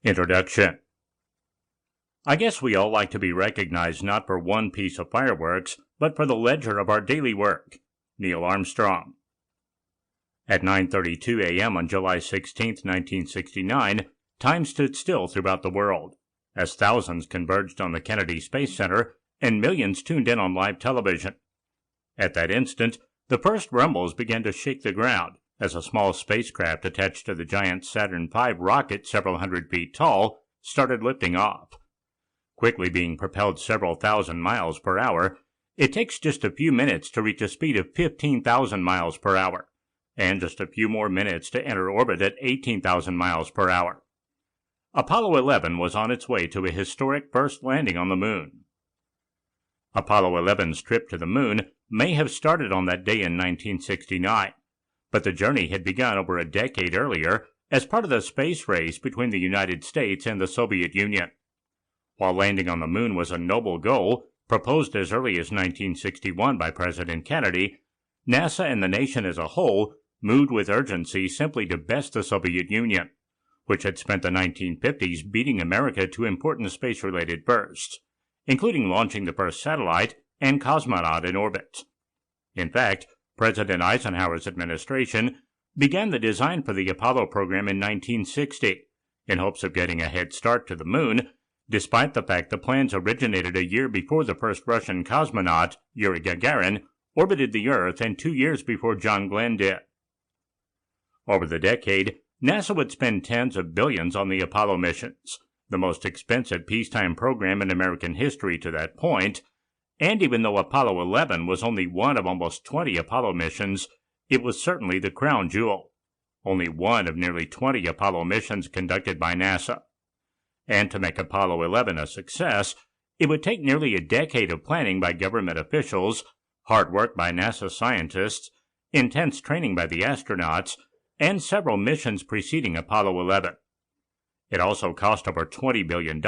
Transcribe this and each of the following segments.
Introduction. I guess we all like to be recognized not for one piece of fireworks, but for the ledger of our daily work. Neil Armstrong. At 9:32 a.m. on July 16, 1969, time stood still throughout the world, as thousands converged on the Kennedy Space Center and millions tuned in on live television. At that instant, the first rumbles began to shake the ground as a small spacecraft attached to the giant Saturn V rocket several hundred feet tall started lifting off. Quickly being propelled several thousand miles per hour, it takes just a few minutes to reach a speed of 15,000 miles per hour, and just a few more minutes to enter orbit at 18,000 miles per hour. Apollo 11 was on its way to a historic first landing on the moon. Apollo 11's trip to the moon may have started on that day in 1969, but the journey had begun over a decade earlier as part of the space race between the United States and the Soviet Union. While landing on the moon was a noble goal, proposed as early as 1961 by President Kennedy, NASA and the nation as a whole moved with urgency simply to best the Soviet Union, which had spent the 1950s beating America to important space-related firsts, including launching the first satellite and cosmonaut in orbit. In fact, President Eisenhower's administration began the design for the Apollo program in 1960 in hopes of getting a head start to the moon, despite the fact the plans originated a year before the first Russian cosmonaut, Yuri Gagarin, orbited the Earth and 2 years before John Glenn did. Over the decade, NASA would spend tens of billions on the Apollo missions, the most expensive peacetime program in American history to that point, and even though Apollo 11 was only one of almost 20 Apollo missions, it was certainly the crown jewel, only one of nearly 20 Apollo missions conducted by NASA. And to make Apollo 11 a success, it would take nearly a decade of planning by government officials, hard work by NASA scientists, intense training by the astronauts, and several missions preceding Apollo 11. It also cost over $20 billion,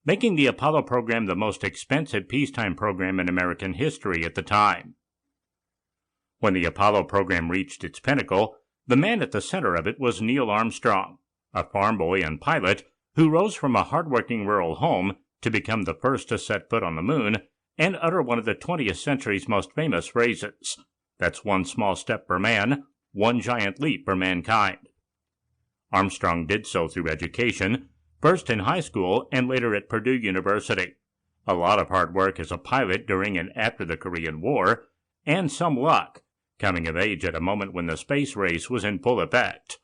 making the Apollo program the most expensive peacetime program in American history at the time. When the Apollo program reached its pinnacle, the man at the center of it was Neil Armstrong, a farm boy and pilot who rose from a hardworking rural home to become the first to set foot on the moon and utter one of the 20th century's most famous phrases, "That's one small step for man, one giant leap for mankind." Armstrong did so through education, first in high school and later at Purdue University, a lot of hard work as a pilot during and after the Korean War, and some luck, coming of age at a moment when the space race was in full effect.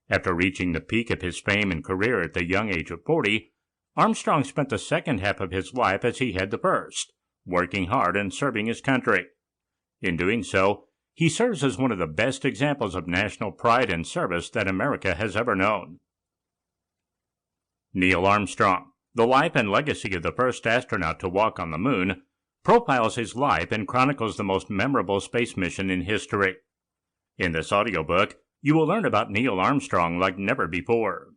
After reaching the peak of his fame and career at the young age of 40, Armstrong spent the second half of his life as he had the first, working hard and serving his country. In doing so, he serves as one of the best examples of national pride and service that America has ever known. Neil Armstrong, the life and legacy of the first astronaut to walk on the moon, profiles his life and chronicles the most memorable space mission in history. In this audiobook, you will learn about Neil Armstrong like never before.